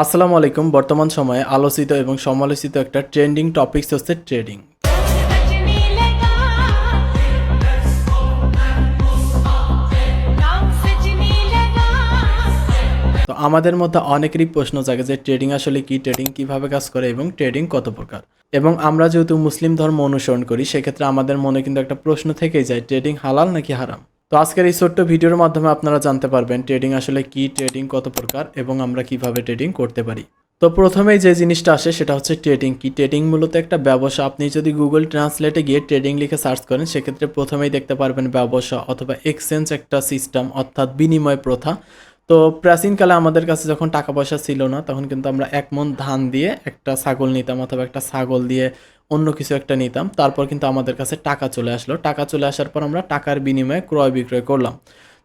আসসালামু আলাইকুম। বর্তমান সময়ে আলোচিত এবং সমালোচিত একটা ট্রেন্ডিং টপিকস হচ্ছে ট্রেডিং। बजने लगा नाम सजने लगा। তো আমাদের মধ্যে অনেকেরই প্রশ্ন জাগে যে ট্রেডিং আসলে কি, ট্রেডিং কিভাবে কাজ করে এবং ট্রেডিং কত প্রকার। এবং আমরা যেহেতু মুসলিম ধর্ম অনুসরণ করি, সেক্ষেত্রে আমাদের মনে কিন্তু একটা প্রশ্ন থেকেই যায়, ট্রেডিং হালাল নাকি হারাম। তো আজকের এই ছোট্ট ভিডিওর মাধ্যমে আপনারা জানতে পারবেন ট্রেডিং আসলে কি, ট্রেডিং কত প্রকার এবং আমরা কিভাবে ট্রেডিং করতে পারি। তো প্রথমেই যে জিনিসটা আসে সেটা হচ্ছে ট্রেডিং কি। ট্রেডিং মূলত একটা ব্যবসা। আপনি যদি গুগল ট্রান্সলেটে গিয়ে ট্রেডিং লিখে সার্চ করেন, সেক্ষেত্রে প্রথমেই দেখতে পারবেন ব্যবসা অথবা এক্সচেঞ্জ একটা সিস্টেম, অর্থাৎ বিনিময় প্রথা। তো প্রাচীনকালে আমাদের কাছে যখন টাকা পয়সা ছিল না, তখন কিন্তু আমরা 1 মণ ধান দিয়ে একটা ছাগল নিতাম অথবা একটা ছাগল দিয়ে অন্য কিছু একটা নিতাম। তারপর কিন্তু আমাদের কাছে টাকা চলে আসলো। টাকা চলে আসার পর আমরা টাকার বিনিময়ে ক্রয় বিক্রয় করলাম।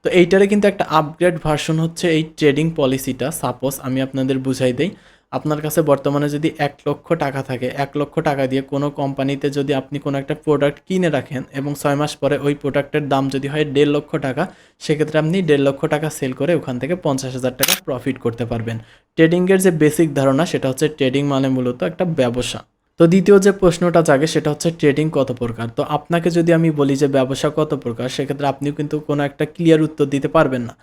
তো এইটারে কিন্তু একটা আপগ্রেড ভার্সন হচ্ছে এই ট্রেডিং পলিসিটা। সাপোজ আমি আপনাদের বুঝাই দেই, আপনার কাছে বর্তমানে যদি 1 লক্ষ টাকা থাকে, 1 লক্ষ টাকা দিয়ে কোনো কোম্পানিতে যদি আপনি কোনো একটা প্রোডাক্ট কিনে রাখেন এবং 6 মাস পরে ওই প্রোডাক্টের দাম যদি হয় 1.5 লক্ষ টাকা, সেক্ষেত্রে আপনি 1.5 লক্ষ টাকা সেল করে ওখান থেকে 50,000 টাকা প্রফিট করতে পারবেন। ট্রেডিংয়ের যে বেসিক ধারণা সেটা হচ্ছে ট্রেডিং মানে মূলত একটা ব্যবসা। তো দ্বিতীয় যে প্রশ্নটা জাগে সেটা হচ্ছে ট্রেডিং কত প্রকার। তো আপনাকে যদি আমি বলি যে ব্যবসা কত প্রকার, সেক্ষেত্রে আপনিও কিন্তু কোনো একটা ক্লিয়ার উত্তর দিতে পারবেন না।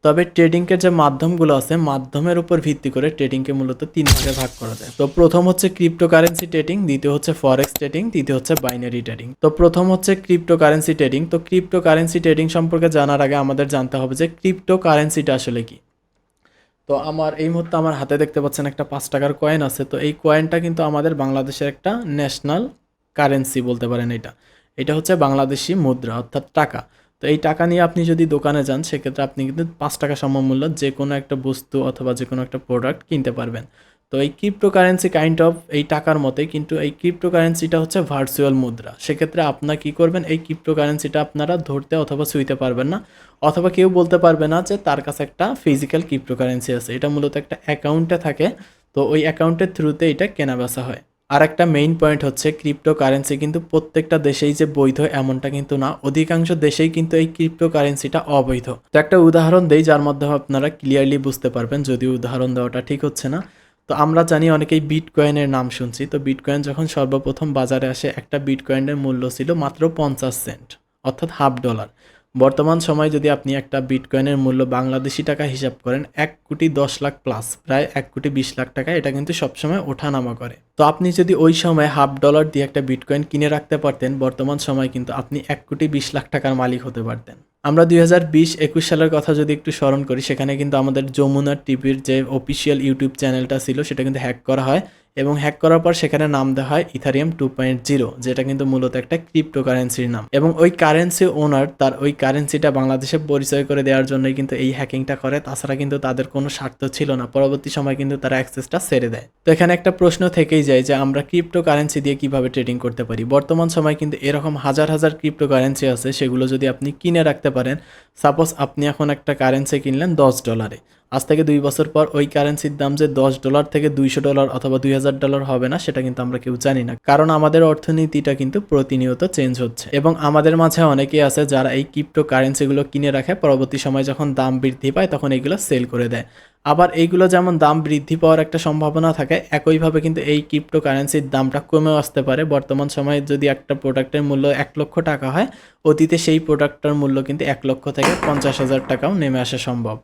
তবে ট্রেডিংয়ের যে মাধ্যমগুলো আছে, মাধ্যমের উপর ভিত্তি করে ট্রেডিংকে মূলত 3 ভাগে ভাগ করা যায়। তো প্রথম হচ্ছে ক্রিপ্টোকারেন্সি ট্রেডিং, দ্বিতীয় হচ্ছে ফরেক্স ট্রেডিং, তৃতীয় হচ্ছে বাইনারি ট্রেডিং। তো প্রথম হচ্ছে ক্রিপ্টোকারেন্সি ট্রেডিং। তো ক্রিপ্টোকারেন্সি ট্রেডিং সম্পর্কে জানার আগে আমাদের জানতে হবে যে ক্রিপ্টোকারেন্সিটা আসলে কি। তো এই মুহূর্তে আমার হাতে দেখতে পাচ্ছেন একটা 5 টাকার কয়েন আছে। তো এই কয়েনটা কিন্তু আমাদের বাংলাদেশের একটা ন্যাশনাল কারেন্সি বলতে পারেন। এটা হচ্ছে বাংলাদেশি মুদ্রা, অর্থাৎ টাকা। তো এই টাকা নিয়ে আপনি যদি দোকানে যান, সেক্ষেত্রে আপনি কিন্তু 5 টাকা সমমূল্য যে কোনো একটা বস্তু অথবা যে কোনো একটা প্রোডাক্ট কিনতে পারবেন। তো এই ক্রিপ্টোকারেন্সি কাইন্ড অফ এই টাকার মতোই, কিন্তু এই ক্রিপ্টোকারেন্সিটা হচ্ছে ভার্চুয়াল মুদ্রা। সেক্ষেত্রে আপনারা কী করবেন, এই ক্রিপ্টোকারেন্সিটা আপনারা ধরতে অথবা ছুঁইতে পারবেন না, অথবা কেউ বলতে পারবে না যে তার কাছে একটা ফিজিক্যাল ক্রিপ্টোকারেন্সি আছে। এটা মূলত একটা অ্যাকাউন্টে থাকে। তো ওই অ্যাকাউন্টের থ্রুতে এটা কেনাবেচা হয়। আর একটা মেইন পয়েন্ট হচ্ছে ক্রিপ্টোকারেন্সি কিন্তু প্রত্যেকটা দেশেই যে বৈধ এমনটা কিন্তু না, অধিকাংশ দেশেই কিন্তু এই ক্রিপ্টোকারেন্সিটা অবৈধ। তো একটা উদাহরণ দেই যার মাধ্যমে আপনারা ক্লিয়ারলি বুঝতে পারবেন, যদিও উদাহরণ দেওয়াটা ঠিক হচ্ছে না। তো আমরা জানি অনেকেই বিটকয়েনের নাম শুনছি। তো বিটকয়েন যখন সর্বপ্রথম বাজারে আসে, একটা বিটকয়েনের মূল্য ছিল মাত্র 50 সেন্ট, অর্থাৎ $1/2। বর্তমান সময়ে যদি আপনি একটা বিটকয়েনের মূল্য বাংলাদেশি টাকা হিসাব করেন, 1,10,00,000 প্লাস, প্রায় 1,20,00,000 টাকা। এটা কিন্তু সবসময় ওঠানামা করে। তো আপনি যদি ওই সময় $1/2 দিয়ে একটা বিটকয়েন কিনে রাখতে পারতেন, বর্তমান সময় কিন্তু আপনি 1,20,00,000 টাকার মালিক হতে পারতেন। আমরা 2020-21 সালের কথা যদি একটু স্মরণ করি, সেখানে কিন্তু আমাদের যমুনা টিভির যে অফিসিয়াল ইউটিউব চ্যানেলটা ছিল, সেটা কিন্তু হ্যাক করা হয় এবং হ্যাক করার পর সেখানে নাম দেওয়া হয় ইথারিয়াম 2.0, যেটা কিন্তু মূলত একটা ক্রিপ্টোকারেন্সির নাম। এবং ওই কারেন্সি ওনার তার ওই কারেন্সিটা বাংলাদেশে পরিচয় করে দেওয়ার জন্যই কিন্তু এই হ্যাকিংটা করে। তাছাড়া কিন্তু তাদের কোনো স্বার্থ ছিল না। পরবর্তী সময় কিন্তু তারা অ্যাক্সেসটা ছেড়ে দেয়। তো এখানে একটা প্রশ্ন থেকেই যায় যে আমরা ক্রিপ্টোকারেন্সি দিয়ে কিভাবে ট্রেডিং করতে পারি। বর্তমান সময় কিন্তু এরকম হাজার হাজার ক্রিপ্টোকারেন্সি আছে, সেগুলো যদি আপনি কিনে রাখতে পারেন। সাপোজ আপনি এখন একটা কারেন্সি কিনলেন $10, আজ থেকে 2 বছর পর ওই কারেন্সির দাম যে $10 থেকে $200 অথবা $2,000 হবে না, সেটা কিন্তু আমরা কেউ জানি না। কারণ আমাদের অর্থনীতিটা কিন্তু প্রতিনিয়ত চেঞ্জ হচ্ছে এবং আমাদের মাঝে অনেকেই আছে যারা এই ক্রিপ্টো কারেন্সিগুলো কিনে রাখে, পরবর্তী সময় যখন দাম বৃদ্ধি পায় তখন এইগুলো সেল করে দেয়। আবার এইগুলো যেমন দাম বৃদ্ধি পাওয়ার একটা সম্ভাবনা থাকে, একইভাবে কিন্তু এই ক্রিপ্টো কারেন্সির দামটা কমেও আসতে পারে। বর্তমান সময়ে যদি একটা প্রোডাক্টের মূল্য 1 লক্ষ টাকা হয়, অতীতে সেই প্রোডাক্টটার মূল্য কিন্তু 1 লক্ষ থেকে 50,000 টাকাও নেমে আসা সম্ভব।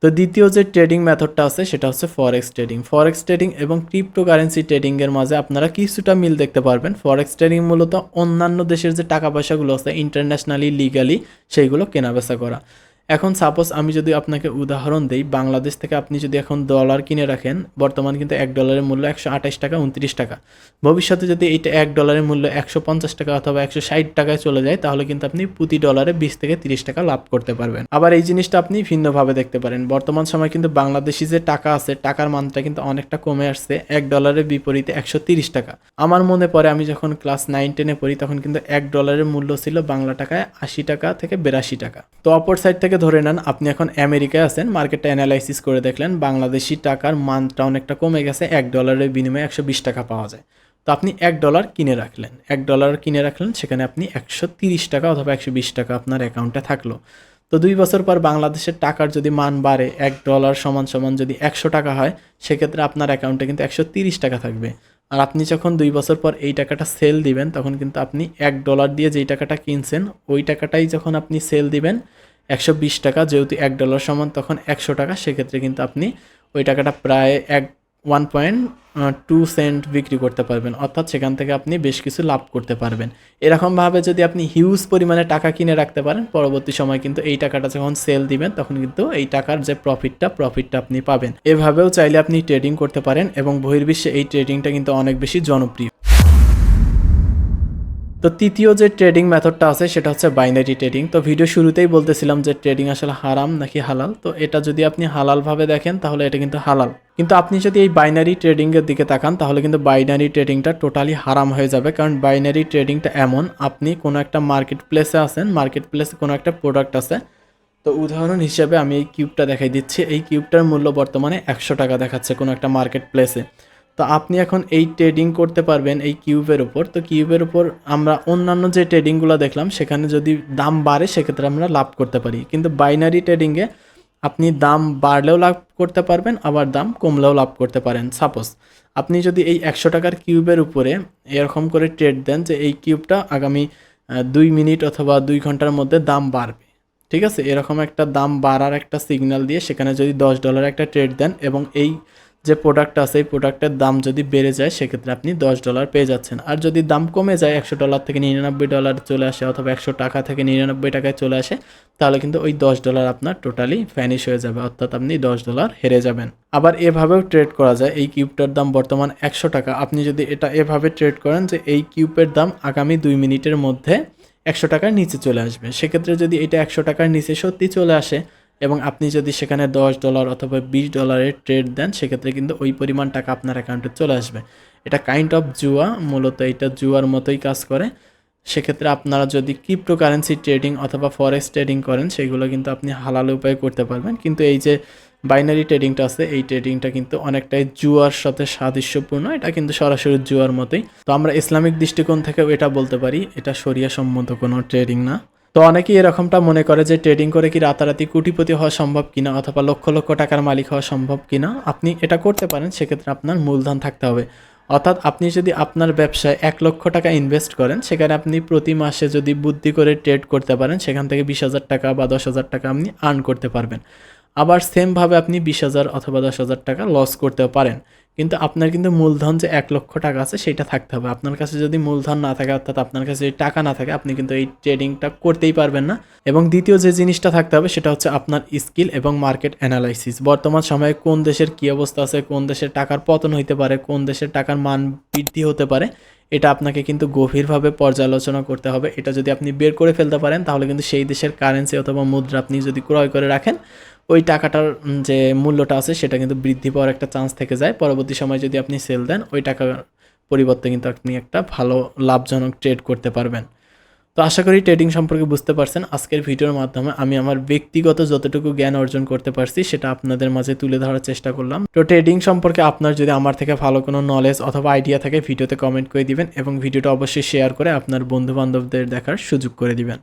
তো দ্বিতীয় যে ট্রেডিং মেথডটা আছে সেটা হচ্ছে ফরেক্স ট্রেডিং। ফরেক্স ট্রেডিং এবং ক্রিপ্টোকারেন্সি ট্রেডিংয়ের মাঝে আপনারা কিছুটা মিল দেখতে পারবেন। ফরেক্স ট্রেডিং মূলত অন্যান্য দেশের যে টাকা পয়সাগুলো আছে ইন্টারন্যাশনালি লিগালি সেইগুলো কেনাবেচা করা। এখন সাপোজ আমি যদি আপনাকে উদাহরণ দেই, বাংলাদেশ থেকে আপনি যদি এখন ডলার কিনে রাখেন, বর্তমান কিন্তু $1 মূল্য 128 টাকা 29 টাকা। ভবিষ্যতে যদি এইটা $1 মূল্য 150 টাকা অথবা 160 টাকায় চলে যায়, তাহলে কিন্তু আপনি প্রতি ডলারে 20 থেকে 30 টাকা লাভ করতে পারবেন। আবার এই জিনিসটা আপনি ভিন্নভাবে দেখতে পারেন। বর্তমান সময় কিন্তু বাংলাদেশি যে টাকা আছে, টাকার মানটা কিন্তু অনেকটা কমে আসছে। $1 বিপরীতে 130 টাকা। আমার মনে পড়ে আমি যখন ক্লাস 9-10-এ পড়ি, তখন কিন্তু $1 মূল্য ছিল বাংলা টাকায় 80 টাকা থেকে 82 টাকা। তো অপর সাইড থেকে ধরে নেন আপনি এখন আমেরিকায় আছেন, মার্কেটটা অ্যানালাইসিস করে দেখলেন বাংলাদেশি টাকার মানটা অনেকটা কমে গেছে, $1 বিনিময়ে 120 টাকা পাওয়া যায়। তো আপনি $1 কিনে রাখলেন, $1 কিনে রাখলেন, সেখানে আপনি 130 টাকা অথবা 120 টাকা আপনার অ্যাকাউন্টে থাকলো। তো 2 বছর পর বাংলাদেশের টাকার যদি মান বাড়ে, $1 সমান সমান যদি 100 টাকা হয়, সেক্ষেত্রে আপনার অ্যাকাউন্টে কিন্তু 130 টাকা থাকবে। আর আপনি যখন 2 বছর পর এই টাকাটা সেল দিবেন, তখন কিন্তু আপনি $1 দিয়ে যেই টাকাটা কিনছেন ওই টাকাটাই যখন আপনি সেল দিবেন 120 টাকা, যেহেতু $1 সমান তখন 100 টাকা, সেক্ষেত্রে কিন্তু আপনি ওই টাকাটা প্রায় 1.2 সেন্ট বিক্রি করতে পারবেন, অর্থাৎ সেখান থেকে আপনি বেশ কিছু লাভ করতে পারবেন। এরকমভাবে যদি আপনি হিউজ পরিমাণে টাকা কিনে রাখতে পারেন, পরবর্তী সময় কিন্তু এই টাকাটা যখন সেল দিবেন তখন কিন্তু এই টাকার যে প্রফিটটা আপনি পাবেন। এভাবেও চাইলে আপনি ট্রেডিং করতে পারেন এবং বহির্বিশ্বে এই ট্রেডিংটা কিন্তু অনেক বেশি জনপ্রিয়। তো তৃতীয় যে ট্রেডিং মেথডটা আছে সেটা হচ্ছে বাইনারি ট্রেডিং। তো ভিডিও শুরুতেই বলতেছিলাম যে ট্রেডিং আসলে হারাম নাকি হালাল। তো এটা যদি আপনি হালালভাবে দেখেন তাহলে এটা কিন্তু হালাল, কিন্তু আপনি যদি এই বাইনারি ট্রেডিংয়ের দিকে তাকান তাহলে কিন্তু বাইনারি ট্রেডিংটা টোটালি হারাম হয়ে যাবে। কারণ বাইনারি ট্রেডিংটা এমন, আপনি কোনো একটা মার্কেট প্লেসে আছেন, মার্কেট প্লেসে কোনো একটা প্রোডাক্ট আছে। তো উদাহরণ হিসেবে আমি এই কিউবটা দেখাই দিচ্ছি। এই কিউবটার মূল্য বর্তমানে 100 টাকা দেখাচ্ছে কোনো একটা মার্কেট প্লেসে। তো আপনি এখন এই ট্রেডিং করতে পারবেন এই কিউবের উপর। তো কিউবের উপর আমরা অন্যান্য যে ট্রেডিংগুলো দেখলাম সেখানে যদি দাম বাড়ে সেক্ষেত্রে আমরা লাভ করতে পারি, কিন্তু বাইনারি ট্রেডিংয়ে আপনি দাম বাড়লেও লাভ করতে পারবেন, আবার দাম কমলেও লাভ করতে পারেন। সাপোজ আপনি যদি এই 100 টাকার কিউবের উপরে এরকম করে ট্রেড দেন যে এই কিউবটা আগামী 2 মিনিট অথবা 2 ঘন্টার মধ্যে দাম বাড়বে, ঠিক আছে, এরকম একটা দাম বাড়ার একটা সিগন্যাল দিয়ে সেখানে যদি $10 একটা ট্রেড দেন এবং এই যে প্রোডাক্ট আছে এই প্রোডাক্টের দাম যদি বেড়ে যায় সেক্ষেত্রে আপনি $10 পেয়ে যাচ্ছেন। আর যদি দাম কমে যায় $100 থেকে $99 চলে আসে অথবা 100 টাকা থেকে 99 টাকায় চলে আসে, তাহলে কিন্তু ওই $10 আপনার টোটালি ভ্যানিশ হয়ে যাবে, অর্থাৎ আপনি $10 হেরে যাবেন। আবার এভাবেও ট্রেড করা যায়। এই কিউবটার দাম বর্তমান 100 টাকা, আপনি যদি এটা এভাবে ট্রেড করেন যে এই কিউবের দাম আগামী 2 মিনিটের মধ্যে 100 টাকার নিচে চলে আসবে, সেক্ষেত্রে যদি এটা 100 টাকার নিচে সত্যি চলে আসে এবং আপনি যদি সেখানে $10 অথবা $20 ট্রেড দেন, সেক্ষেত্রে কিন্তু ওই পরিমাণ টাকা আপনার অ্যাকাউন্টে চলে আসবে। এটা কাইন্ড অফ জুয়া, মূলত এটা জুয়ার মতোই কাজ করে। সেক্ষেত্রে আপনারা যদি ক্রিপ্টোকারেন্সি ট্রেডিং অথবা ফরেক্স ট্রেডিং করেন সেগুলো কিন্তু আপনি হালাল উপায়ে করতে পারবেন, কিন্তু এই যে বাইনারি ট্রেডিংটা আছে এই ট্রেডিংটা কিন্তু অনেকটাই জুয়ার সাথে সাদৃশ্যপূর্ণ, এটা কিন্তু সরাসরি জুয়ার মতোই। তো আমরা ইসলামিক দৃষ্টিকোণ থেকেও এটা বলতে পারি এটা শরিয়া সম্মত কোনো ট্রেডিং না। তো অনেকেই এরকমটা মনে করে যে ট্রেডিং করে কি রাতারাতি কোটিপতি হওয়া সম্ভব কিনা অথবা লক্ষ লক্ষ টাকার মালিক হওয়া সম্ভব কিনা। আপনি এটা করতে পারেন, সেক্ষেত্রে আপনার মূলধন থাকতে হবে। অর্থাৎ আপনি যদি আপনার ব্যবসায় 1 লক্ষ টাকা ইনভেস্ট করেন, সেখানে আপনি প্রতি মাসে যদি বুদ্ধি করে ট্রেড করতে পারেন সেখান থেকে 20,000 টাকা বা 10,000 টাকা আপনি আর্ন করতে পারবেন। আবার সেমভাবে আপনি 20,000 অথবা 10,000 টাকা লস করতেও পারেন, কিন্তু আপনার কিন্তু মূলধন যে 1 লক্ষ টাকা আছে সেটা থাকতে হবে। আপনার কাছে যদি মূলধন না থাকে, অর্থাৎ আপনার কাছে যদি টাকা না থাকে, আপনি কিন্তু এই ট্রেডিংটা করতেই পারবেন না। এবং দ্বিতীয় যে জিনিসটা থাকতে হবে সেটা হচ্ছে আপনার স্কিল এবং মার্কেট অ্যানালাইসিস। বর্তমান সময়ে কোন দেশের কী অবস্থা আছে, কোন দেশের টাকার পতন হইতে পারে, কোন দেশের টাকার মান বৃদ্ধি হতে পারে, এটা আপনাকে কিন্তু গভীরভাবে পর্যালোচনা করতে হবে। এটা যদি আপনি বের করে ফেলতে পারেন তাহলে কিন্তু সেই দেশের কারেন্সি অথবা মুদ্রা আপনি যদি ক্রয় করে রাখেন, ওই টাকাটার যে মূল্যটা আছে সেটা কিন্তু বৃদ্ধি পাওয়ার একটা চান্স থেকে যায়। পরবর্তী সময় যদি আপনি সেল দেন ওই টাকার পরিবর্তে কিন্তু আপনি একটা ভালো লাভজনক ট্রেড করতে পারবেন। তো আশা করি ট্রেডিং সম্পর্কে বুঝতে পারছেন। আজকের ভিডিওর মাধ্যমে আমি আমার ব্যক্তিগত যতটুকু জ্ঞান অর্জন করতে পারছি সেটা আপনাদের মাঝে তুলে ধরার চেষ্টা করলাম। তো ট্রেডিং সম্পর্কে আপনার যদি আমার থেকে ভালো কোনো নলেজ অথবা আইডিয়া থাকে ভিডিওতে কমেন্ট করে দিবেন এবং ভিডিওটা অবশ্যই শেয়ার করে আপনার বন্ধু বান্ধবদের দেখার সুযোগ করে দিবেন।